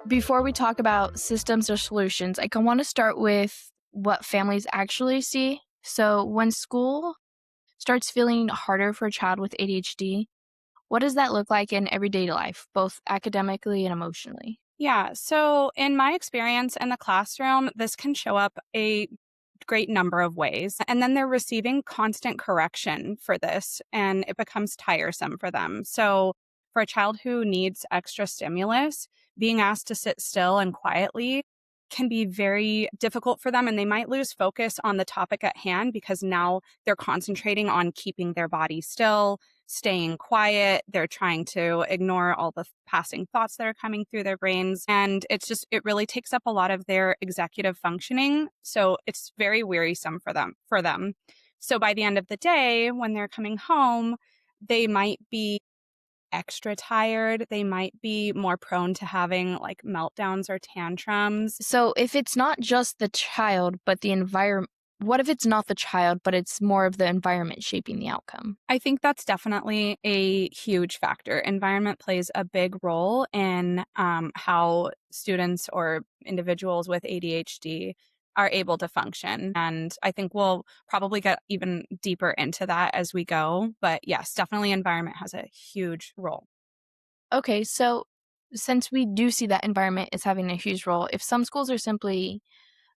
Before we talk about systems or solutions, I want to start with what families actually see. So, when school starts feeling harder for a child with ADHD, what does that look like in everyday life, both academically and emotionally? Yeah. So, in my experience in the classroom, this can show up a great number of ways. And then they're receiving constant correction for this, and it becomes tiresome for them. So, for a child who needs extra stimulus, being asked to sit still and quietly can be very difficult for them. And they might lose focus on the topic at hand because now they're concentrating on keeping their body still, staying quiet. They're trying to ignore all the passing thoughts that are coming through their brains. And it really takes up a lot of their executive functioning. So it's very wearisome for them. So by the end of the day, when they're coming home, they might be extra tired. They might be more prone to having like meltdowns or tantrums. So, if it's not just the child, but the environment, what if it's not the child, but it's more of the environment shaping the outcome? I think that's definitely a huge factor. Environment plays a big role in how students or individuals with ADHD are able to function. And I think we'll probably get even deeper into that as we go. But yes, definitely environment has a huge role. Okay, so since we do see that environment is having a huge role, if some schools are simply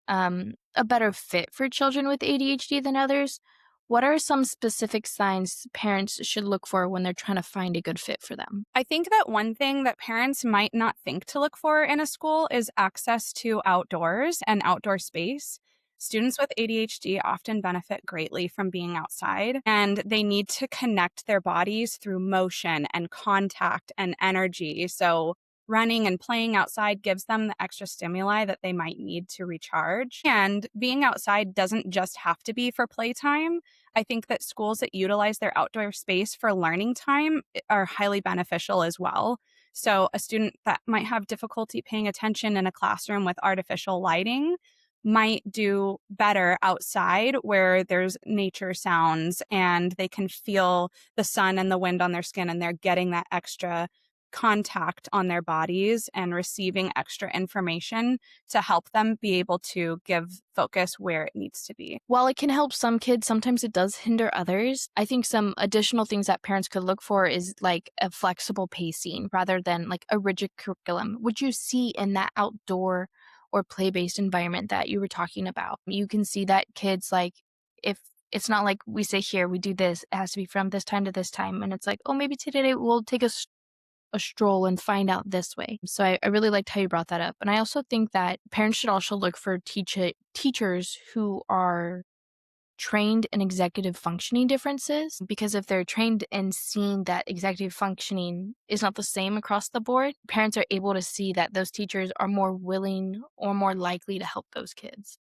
a better fit for children with ADHD than others, what are some specific signs parents should look for when they're trying to find a good fit for them? I think that one thing that parents might not think to look for in a school is access to outdoors and outdoor space. Students with ADHD often benefit greatly from being outside, and they need to connect their bodies through motion and contact and energy. So, running and playing outside gives them the extra stimuli that they might need to recharge. And being outside doesn't just have to be for playtime. I think that schools that utilize their outdoor space for learning time are highly beneficial as well. So, a student that might have difficulty paying attention in a classroom with artificial lighting might do better outside where there's nature sounds and they can feel the sun and the wind on their skin and they're getting that extra contact on their bodies and receiving extra information to help them be able to give focus where it needs to be. While it can help some kids, sometimes it does hinder others. I think some additional things that parents could look for is like a flexible pacing rather than like a rigid curriculum. Would you see in that outdoor or play based environment that you were talking about? You can see that kids, like, if it's not like we say here, we do this, it has to be from this time to this time. And it's like, oh, maybe today we'll take a stroll and find out this way. So I really liked how you brought that up. And I also think that parents should also look for teachers who are trained in executive functioning differences, because if they're trained in seeing that executive functioning is not the same across the board, parents are able to see that those teachers are more willing or more likely to help those kids.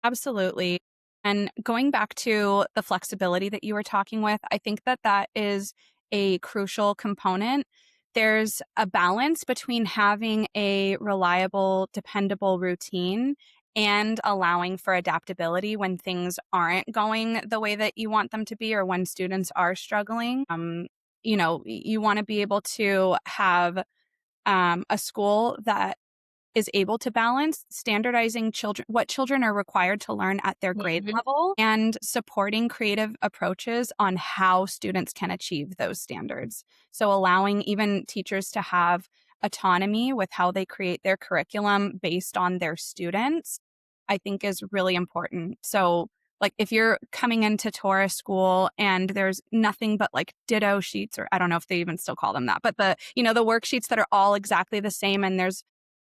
Absolutely. And going back to the flexibility that you were talking with, I think that that is a crucial component. There's a balance between having a reliable, dependable routine and allowing for adaptability when things aren't going the way that you want them to be or when students are struggling. You want to be able to have a school that is able to balance standardizing what children are required to learn at their grade Mhm. level and supporting creative approaches on how students can achieve those standards. So allowing even teachers to have autonomy with how they create their curriculum based on their students, I think is really important. So like if you're coming into tourist school and there's nothing but like ditto sheets, or I don't know if they even still call them that, but the worksheets that are all exactly the same and there's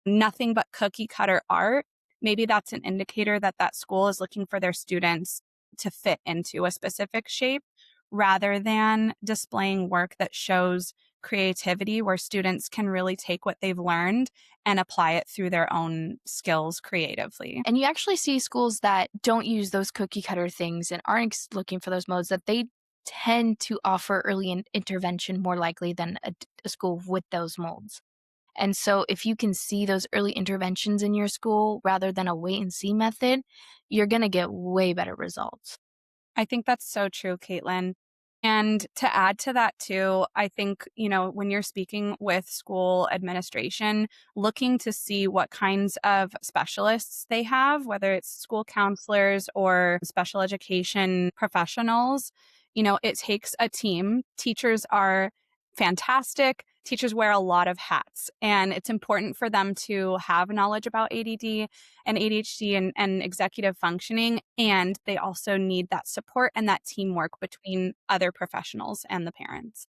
nothing but cookie cutter art, maybe that's an indicator that that school is looking for their students to fit into a specific shape rather than displaying work that shows creativity where students can really take what they've learned and apply it through their own skills creatively. And you actually see schools that don't use those cookie cutter things and aren't looking for those modes, that they tend to offer early intervention more likely than a school with those molds. And so if you can see those early interventions in your school rather than a wait and see method, you're going to get way better results. I think that's so true, Caitlin. And to add to that too, I think, when you're speaking with school administration, looking to see what kinds of specialists they have, whether it's school counselors or special education professionals, it takes a team. Teachers are fantastic. Teachers wear a lot of hats, and it's important for them to have knowledge about ADD and ADHD and executive functioning. And they also need that support and that teamwork between other professionals and the parents.